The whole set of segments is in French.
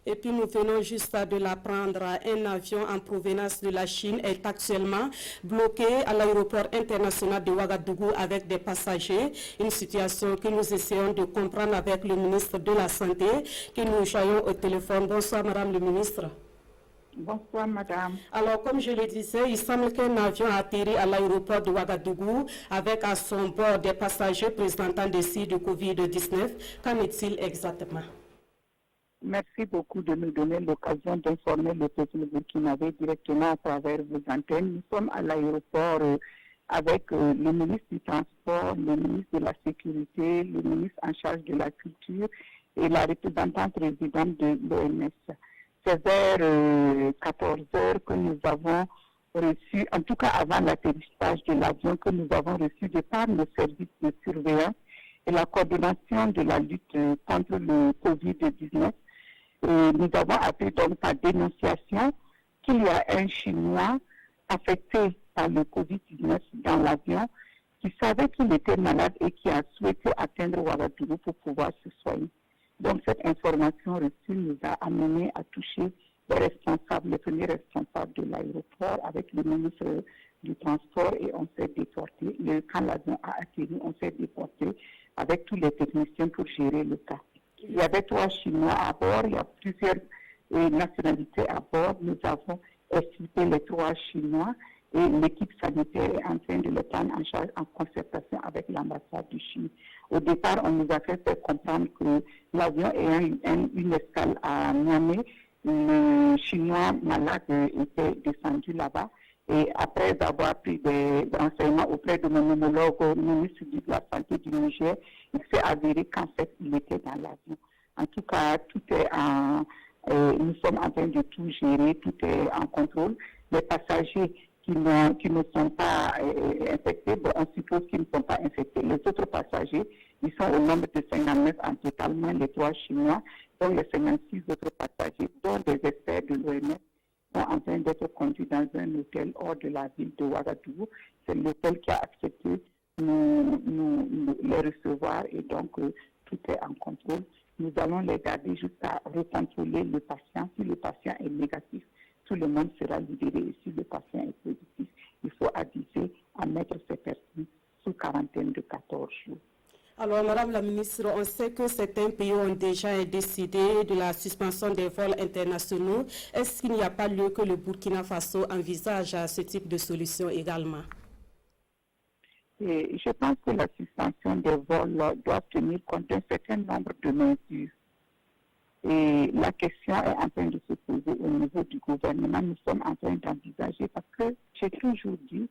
Et puis nous venons juste de l'apprendre, un avion en provenance de la Chine est actuellement bloqué à l'aéroport international de Ouagadougou avec des passagers. Une situation que nous essayons de comprendre avec le ministre de la Santé, que nous joignons au téléphone. Bonsoir Madame le ministre. Bonsoir madame. Alors comme je le disais, il semble qu'un avion a atterri à l'aéroport de Ouagadougou avec à son bord des passagers présentant des signes de Covid-19. Qu'en est-il exactement? Merci beaucoup de nous donner l'occasion d'informer le peuple burkinabé directement à travers vos antennes. Nous sommes à l'aéroport avec le ministre du Transport, le ministre de la Sécurité, le ministre en charge de la Culture et la représentante résidente de l'OMS. C'est vers 14 heures que nous avons reçu, en tout cas avant l'atterrissage de l'avion, que nous avons reçu de par nos services de surveillance et la coordination de la lutte contre le Covid-19. Nous avons appris donc par dénonciation qu'il y a un Chinois affecté par le Covid-19 dans l'avion qui savait qu'il était malade et qui a souhaité atteindre Ouagadougou pour pouvoir se soigner. Donc cette information reçue nous a amené à toucher les premiers responsables de l'aéroport avec le ministre du Transport et on s'est déporté. Quand l'avion a atterri, on s'est déporté avec tous les techniciens pour gérer le cas. Il y avait 3 Chinois à bord, il y a plusieurs nationalités à bord. Nous avons expliqué les 3 Chinois et l'équipe sanitaire est en train de les prendre en charge en concertation avec l'ambassade du Chine. Au départ, on nous a fait comprendre que l'avion ayant une escale à Niamey, le Chinois malade était descendu là-bas. Et après avoir pris des renseignements auprès de mon homologue au ministre de la Santé du Niger, il s'est avéré qu'en fait, il était dans l'avion. En tout cas, nous sommes en train de tout gérer, tout est en contrôle. Les passagers qui ne sont pas infectés, on suppose qu'ils ne sont pas infectés. Les autres passagers, ils sont au nombre de 59 en totalement, les 3 Chinois, dont les 56 autres passagers, dont des experts de l'OMS, sont en train d'être conduits dans un hôtel hors de la ville de Ouagadougou. C'est l'hôtel qui a accepté nous les recevoir et donc tout est en contrôle. Nous allons les garder jusqu'à recontrôler le patient. Si le patient est négatif, tout le monde sera libéré. Et si le patient est positif, il faut aviser à mettre ces personnes sous quarantaine de 14 jours. Alors, Madame la Ministre, on sait que certains pays ont déjà décidé de la suspension des vols internationaux. Est-ce qu'il n'y a pas lieu que le Burkina Faso envisage ce type de solution également? Et je pense que la suspension des vols doit tenir compte d'un certain nombre de mesures. Et la question est en train de se poser au niveau du gouvernement. Nous sommes en train d'envisager parce que j'ai toujours dit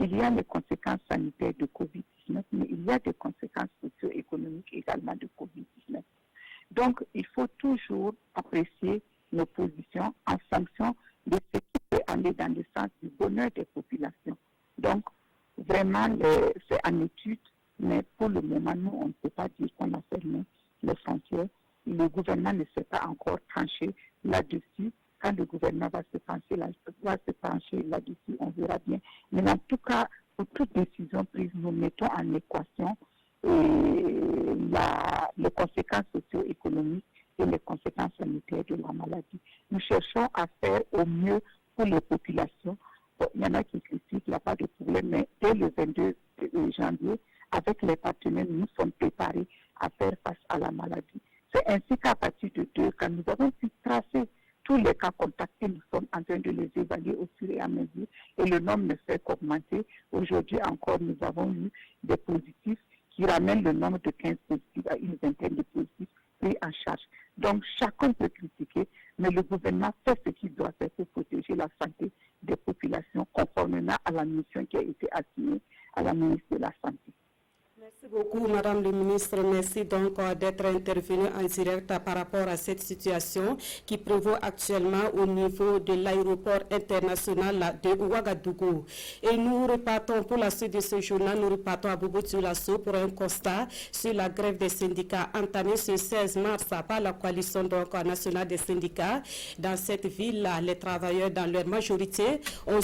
il y a les conséquences sanitaires de Covid-19, mais il y a des conséquences socio-économiques également de Covid-19. Donc, il faut toujours apprécier nos positions en fonction de ce qui peut aller dans le sens du bonheur des populations. Donc, vraiment, c'est en étude, mais pour le moment, nous, on ne peut pas dire qu'on a fermé les frontières. Le gouvernement ne s'est pas encore tranché là-dessus. Quand le gouvernement va se pencher là-dessus, on verra bien. Mais en tout cas, pour toute décision prise, nous mettons en équation les conséquences socio-économiques et les conséquences sanitaires de la maladie. Nous cherchons à faire au mieux pour les populations. Bon, il y en a qui critiquent, il n'y a pas de problème, mais dès le 22 janvier, avec les partenaires, nous sommes préparés à faire face à la maladie. C'est ainsi qu'à partir de 2, quand nous avons pu tracer tous les cas contactés, nous sommes en train de les évaluer au fur et à mesure et le nombre ne fait qu'augmenter. Aujourd'hui encore, nous avons eu des positifs qui ramènent le nombre de 15 positifs à une vingtaine de positifs pris en charge. Donc chacun peut critiquer, mais le gouvernement fait ce qu'il doit faire pour protéger la santé des populations conformément à la mission qui a été assignée à la ministre de la Santé. Merci beaucoup, Madame le Ministre. Merci donc d'être intervenue en direct par rapport à cette situation qui prévaut actuellement au niveau de l'aéroport international de Ouagadougou. Et nous repartons pour la suite de ce journal, nous repartons à Bobo-Dioulasso pour un constat sur la grève des syndicats entamée ce 16 mars par la coalition nationale des syndicats. Dans cette ville, les travailleurs, dans leur majorité, ont